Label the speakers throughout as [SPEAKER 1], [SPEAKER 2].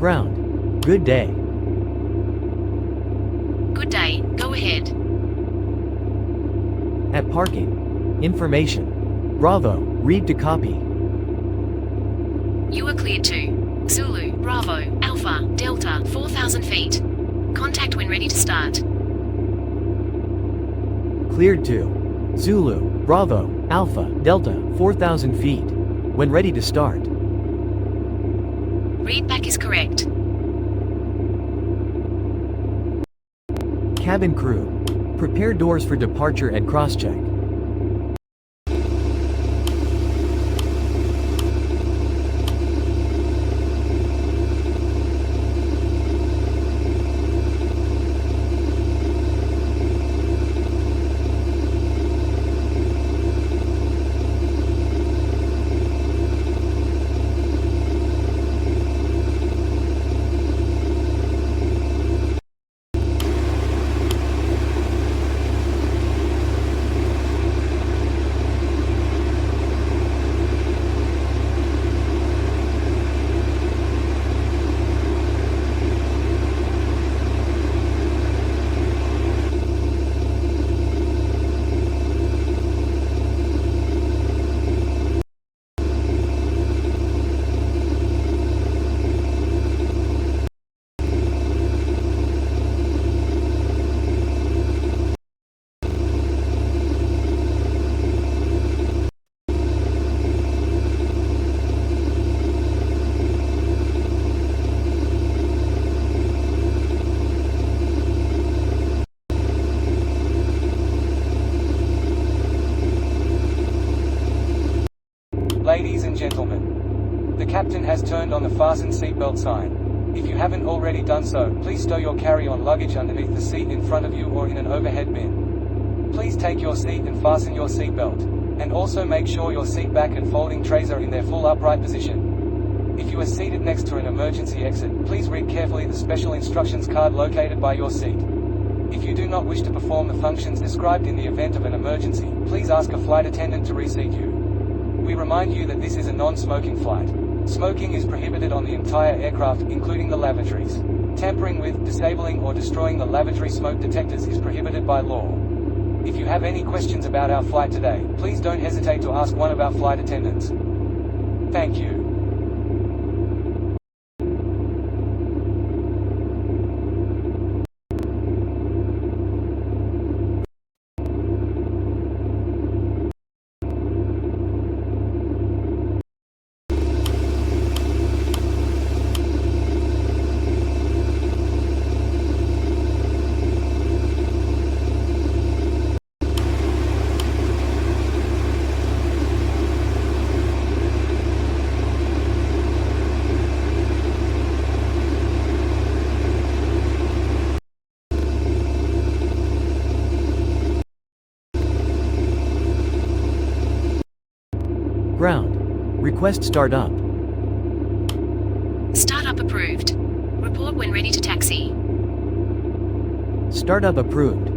[SPEAKER 1] Ground. Good day.
[SPEAKER 2] Good day, go ahead.
[SPEAKER 1] At parking. Information. Bravo, read to copy.
[SPEAKER 2] You are cleared to Zulu, Bravo, Alpha, Delta, 4,000 feet. Contact when ready to start.
[SPEAKER 1] Cleared to Zulu, Bravo, Alpha, Delta, 4,000 feet. When ready to start.
[SPEAKER 2] Readback is correct.
[SPEAKER 1] Cabin crew. Prepare doors for departure and cross-check.
[SPEAKER 3] Ladies and gentlemen, the captain has turned on the fasten seatbelt sign. If you haven't already done so, please stow your carry-on luggage underneath the seat in front of you or in an overhead bin. Please take your seat and fasten your seatbelt. And also make sure your seat back and folding trays are in their full upright position. If you are seated next to an emergency exit, please read carefully the special instructions card located by your seat. If you do not wish to perform the functions described in the event of an emergency, please ask a flight attendant to reseat you. We remind you that this is a non-smoking flight. Smoking is prohibited on the entire aircraft, including the lavatories. Tampering with, disabling or destroying the lavatory smoke detectors is prohibited by law. If you have any questions about our flight today, please don't hesitate to ask one of our flight attendants. Thank you.
[SPEAKER 1] Ground. Request startup.
[SPEAKER 2] Startup approved. Report when ready to taxi.
[SPEAKER 1] Startup approved.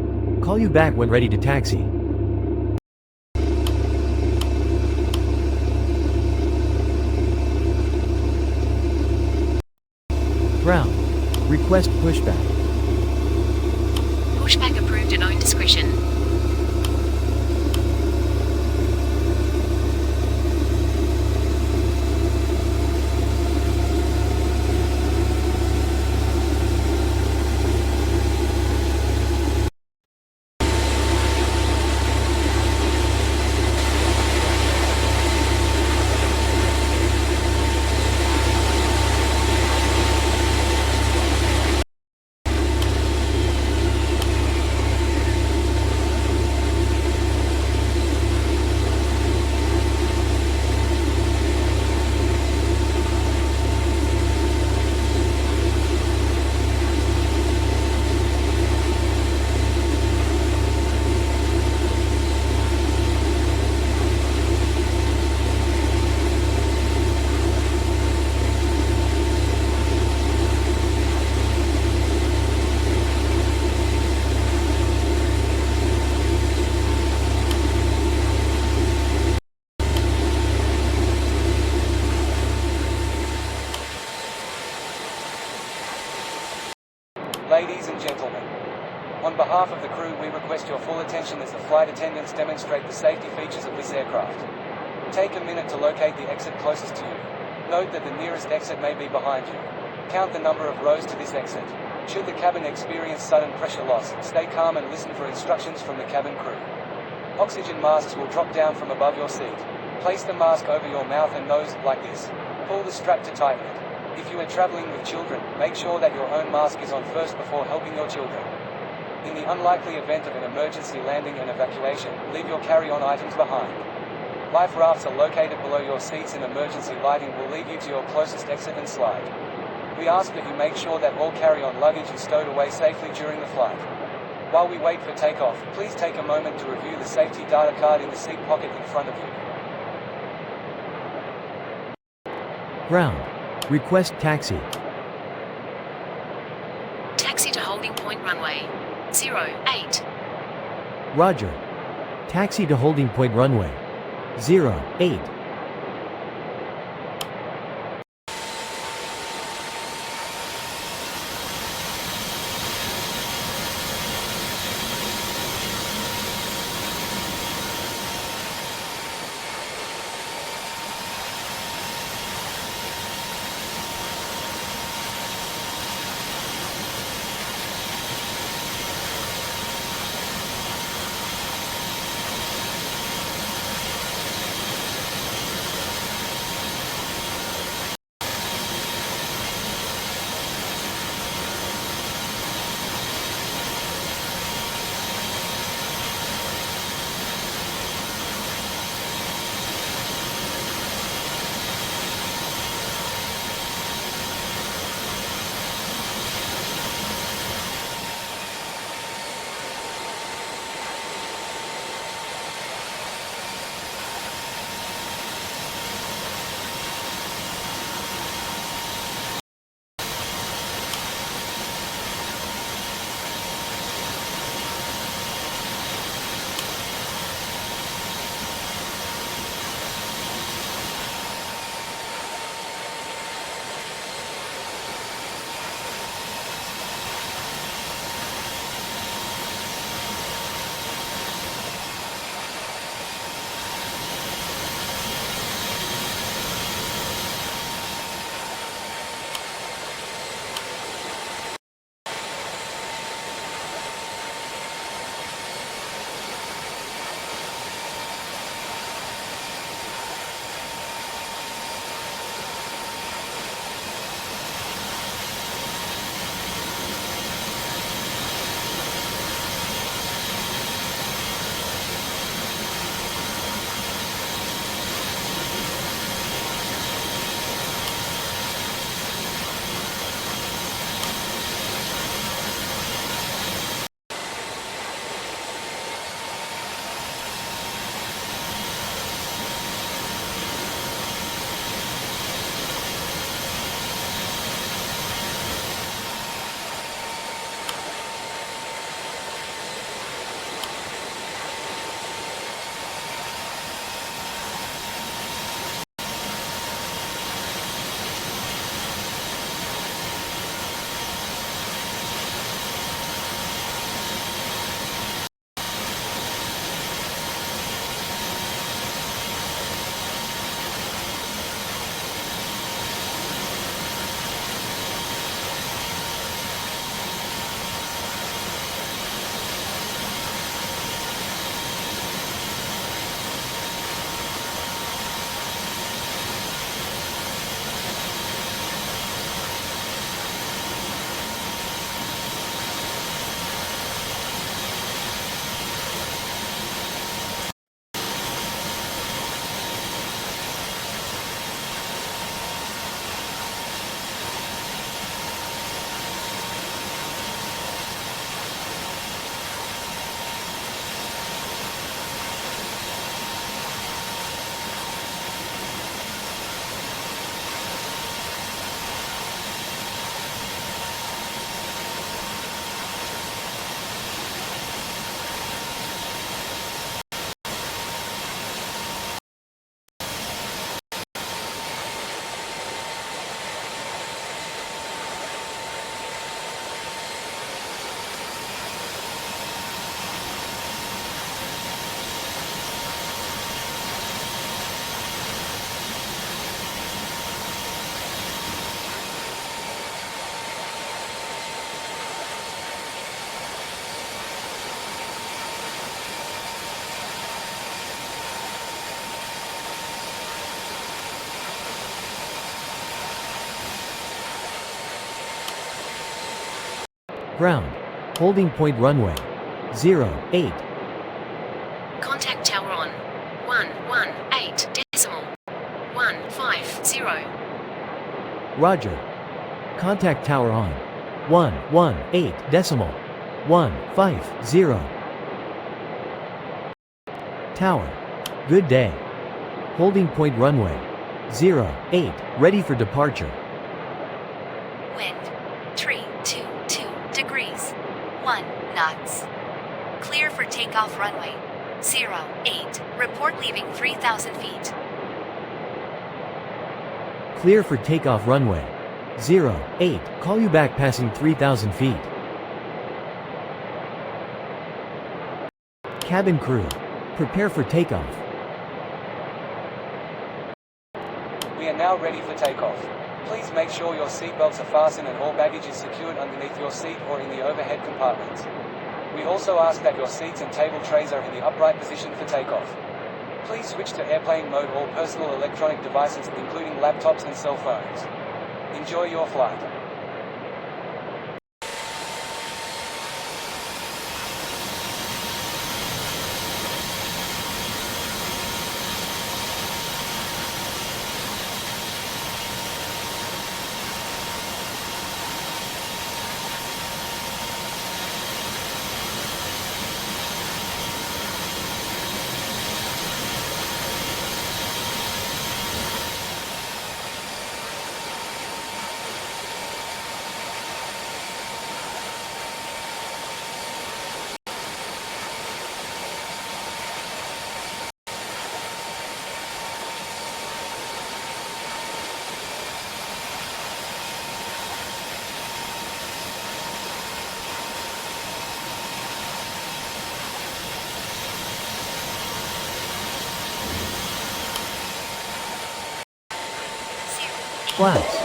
[SPEAKER 1] Call you back when ready to taxi. Ground. Request pushback.
[SPEAKER 2] Pushback approved at own discretion.
[SPEAKER 3] On behalf of the crew, we request your full attention as the flight attendants demonstrate the safety features of this aircraft. Take a minute to locate the exit closest to you. Note that the nearest exit may be behind you. Count the number of rows to this exit. Should the cabin experience sudden pressure loss, stay calm and listen for instructions from the cabin crew. Oxygen masks will drop down from above your seat. Place the mask over your mouth and nose, like this. Pull the strap to tighten it. If you are traveling with children, make sure that your own mask is on first before helping your children. In the unlikely event of an emergency landing and evacuation, leave your carry-on items behind. Life rafts are located below your seats and emergency lighting will lead you to your closest exit and slide. We ask that you make sure that all carry-on luggage is stowed away safely during the flight. While we wait for takeoff, please take a moment to review the safety data card in the seat pocket in front of you.
[SPEAKER 1] Ground. Request taxi.
[SPEAKER 2] Taxi to holding point runway 08.
[SPEAKER 1] Roger. Taxi to holding point runway 08. Ground. Holding point runway. 08.
[SPEAKER 2] Contact tower on 118.150.
[SPEAKER 1] Roger. Contact tower on 118.150. Tower. Good day. Holding point runway. 08. Ready for departure.
[SPEAKER 4] Wind 322 degrees 1 knots. Clear for takeoff runway 08. Report leaving 3,000 feet.
[SPEAKER 1] Clear for takeoff runway. 08. Call you back passing 3,000 feet. Cabin crew. Prepare for takeoff.
[SPEAKER 3] We are now ready for takeoff. Please make sure your seatbelts are fastened and all baggage is secured underneath your seat or in the overhead compartments. We also ask that your seats and table trays are in the upright position for takeoff. Please switch to airplane mode all personal electronic devices, including laptops and cell phones. Enjoy your flight.
[SPEAKER 1] Flaps.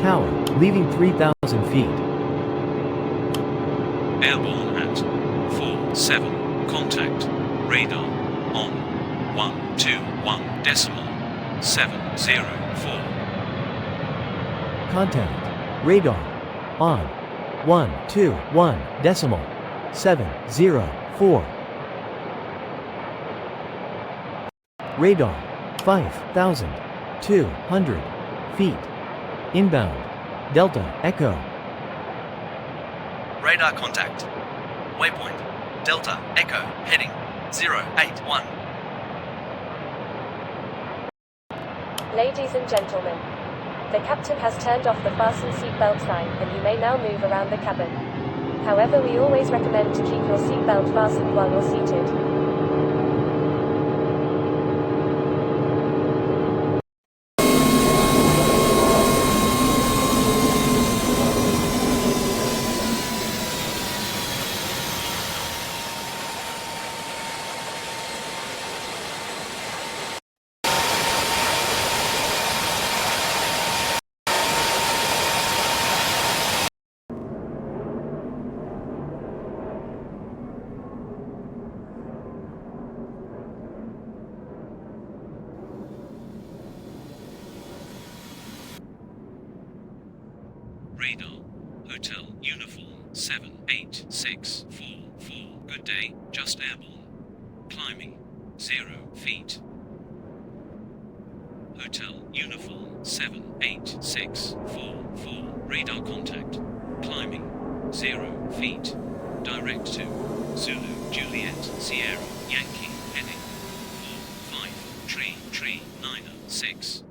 [SPEAKER 1] Tower, leaving 3,000 feet.
[SPEAKER 5] Airborne at 47. Contact. Radar on 121.704.
[SPEAKER 1] Contact. Radar. On. 121.704. Radar. 5,200 feet. Inbound. Delta Echo.
[SPEAKER 6] Radar contact. Waypoint. Delta Echo. Heading 081.
[SPEAKER 7] Ladies and gentlemen, the captain has turned off the fasten seatbelt sign and you may now move around the cabin. However, we always recommend to keep your seatbelt fastened while you're seated.
[SPEAKER 5] Radar. Hotel Uniform 78644. Good day, just airborne. Climbing 0 feet. Hotel Uniform 78644. Radar contact. Climbing 0 feet. Direct to Zulu Juliet Sierra Yankee heading 45 906.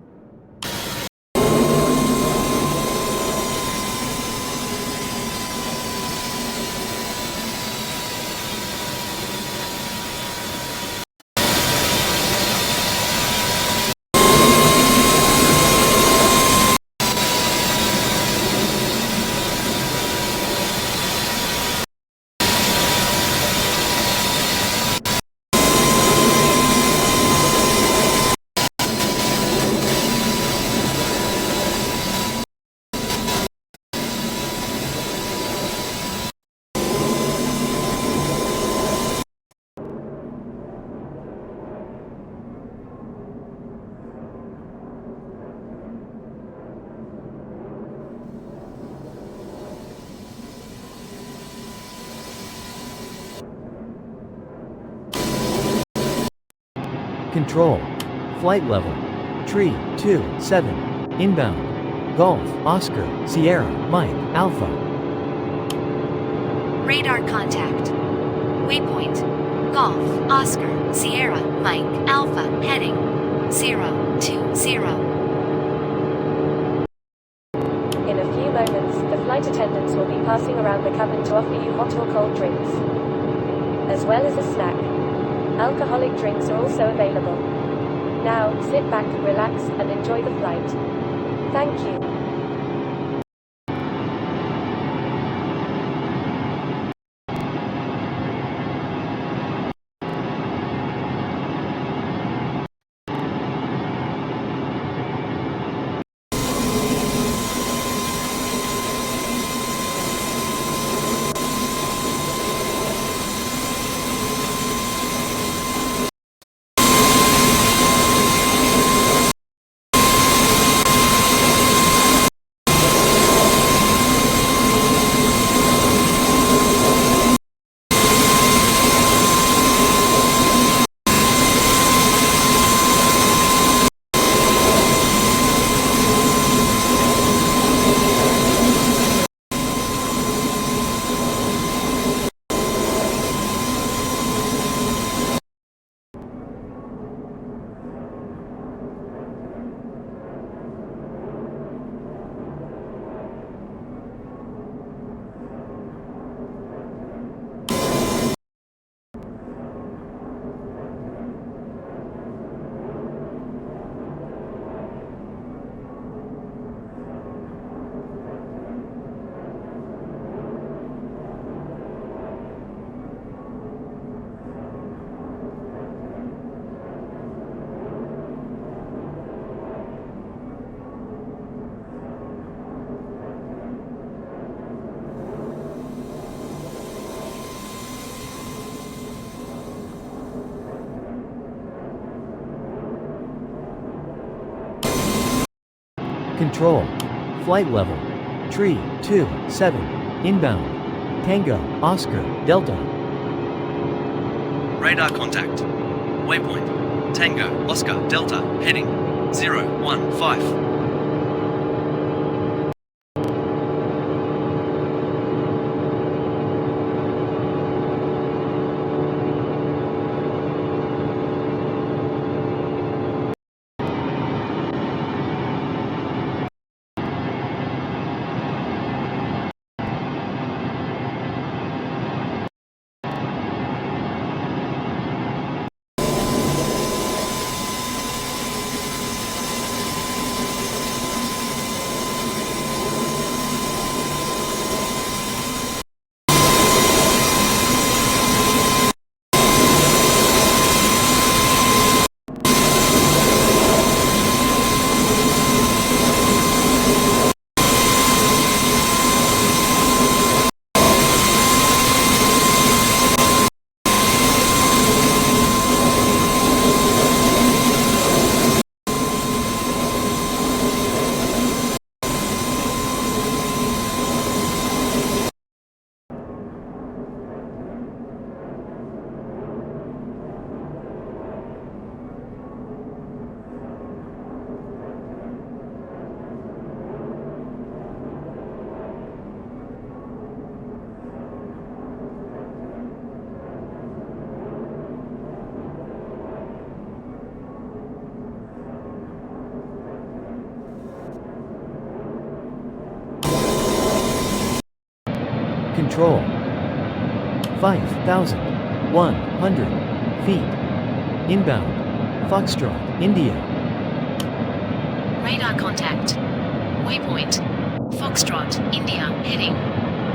[SPEAKER 1] Control. Flight level. Tree 27. Inbound. Golf, Oscar, Sierra, Mike, Alpha.
[SPEAKER 4] Radar contact. Waypoint. Golf, Oscar, Sierra, Mike, Alpha, heading 020.
[SPEAKER 7] In a few moments, the flight attendants will be passing around the cabin to offer you hot or cold drinks, as well as a snack. Alcoholic drinks are also available. Now, sit back, relax, and enjoy the flight. Thank you.
[SPEAKER 1] Control. Flight level. Tree 27. Inbound. Tango, Oscar, Delta.
[SPEAKER 6] Radar contact. Waypoint. Tango, Oscar, Delta, heading 015.
[SPEAKER 1] Control. 5,100 feet. Inbound. Foxtrot, India.
[SPEAKER 2] Radar contact. Waypoint. Foxtrot, India, heading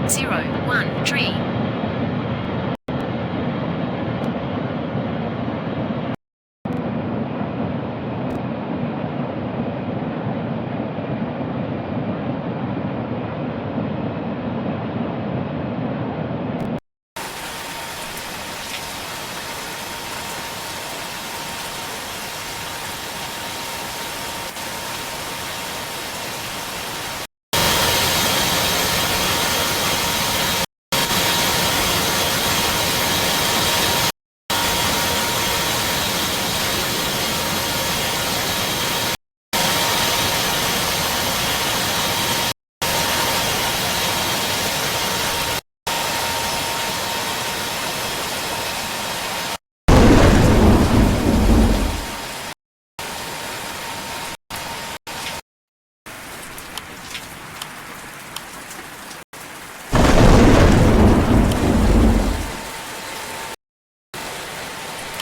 [SPEAKER 2] 013.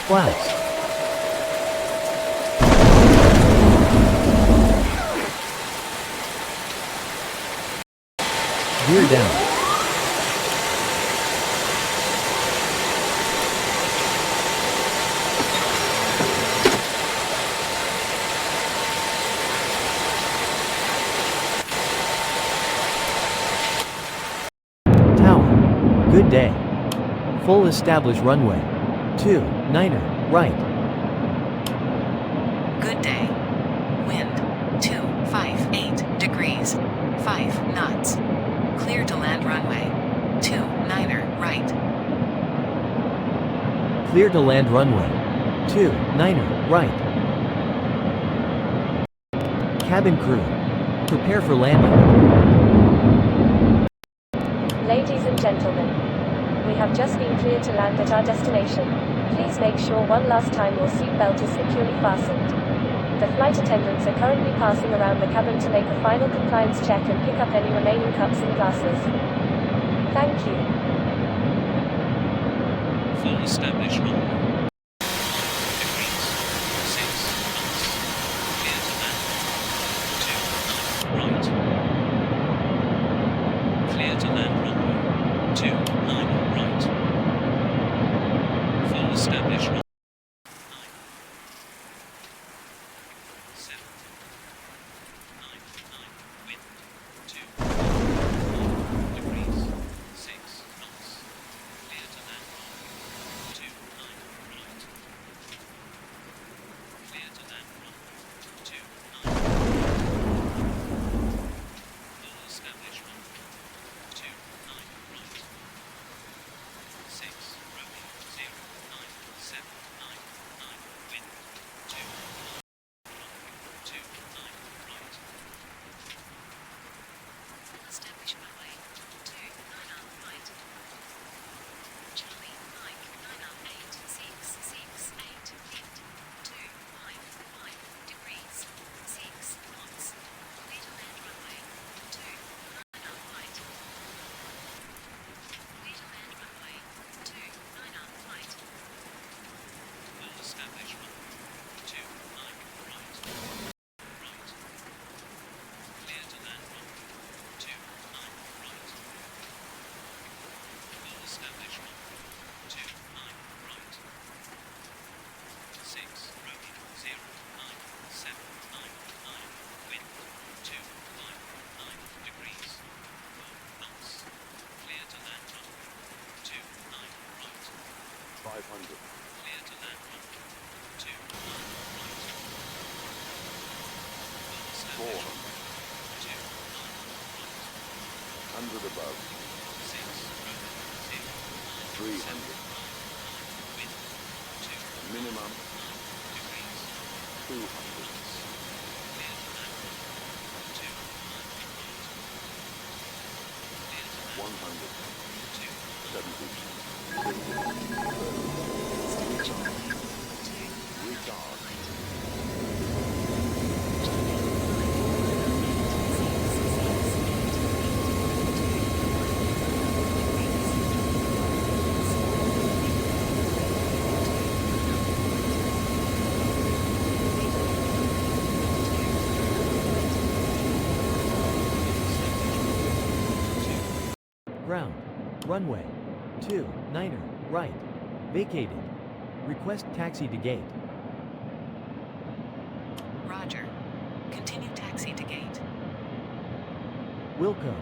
[SPEAKER 1] Flaps. Gear down. Tower. Good day. Full established runway. 29er, right.
[SPEAKER 8] Good day. Wind 258 degrees, 5 knots. Clear to land runway 29er, right.
[SPEAKER 1] Clear to land runway. 29er, right. Cabin crew. Prepare for landing.
[SPEAKER 7] Ladies and gentlemen, we have just been cleared to land at our destination. Please make sure one last time your seatbelt is securely fastened. The flight attendants are currently passing around the cabin to make a final compliance check and pick up any remaining cups and glasses. Thank you.
[SPEAKER 5] Full established runway. Clear to land runway 29 right. Full established runway 7 9 wind 2 degrees 6 knots. Clear to land runway 29 right. Clear to land runway 29 full established runway 29 right. 6 Romeo 09799 wind 2 runway 29 right.
[SPEAKER 2] Establish runway 29 right. Charlie, Mike, 98668 feet, 255 degrees, 6 knots. Clear to land runway 29 right. Clear to land runway 29 right.
[SPEAKER 5] Full established runway 29 right. Right. Clear to land runway 29 right. Full established runway 29 right. 6 Romeo 09799 wind 259 degrees 4 knots. Clear to land runway 29 right.
[SPEAKER 9] 500.
[SPEAKER 5] Clear to land runway 29 right. Full established
[SPEAKER 9] 400.
[SPEAKER 5] 29 right.
[SPEAKER 9] 100 above.
[SPEAKER 5] 6 Romeo
[SPEAKER 9] 300.
[SPEAKER 5] 09799 wind 2
[SPEAKER 9] Minimum
[SPEAKER 5] degrees
[SPEAKER 9] 200.
[SPEAKER 5] clear to land runway 29 right. Clear to land
[SPEAKER 9] 100.
[SPEAKER 5] 2
[SPEAKER 9] 70. Retard.
[SPEAKER 1] Runway 29er, right. Vacated. Request taxi to gate.
[SPEAKER 8] Roger. Continue taxi to gate.
[SPEAKER 1] Wilco.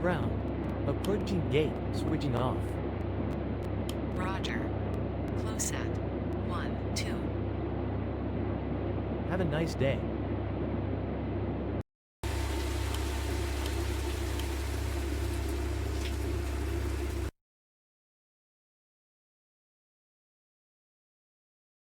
[SPEAKER 1] Ground. Approaching gate, switching off.
[SPEAKER 8] Roger. Close at 1, 2.
[SPEAKER 1] Have a nice day.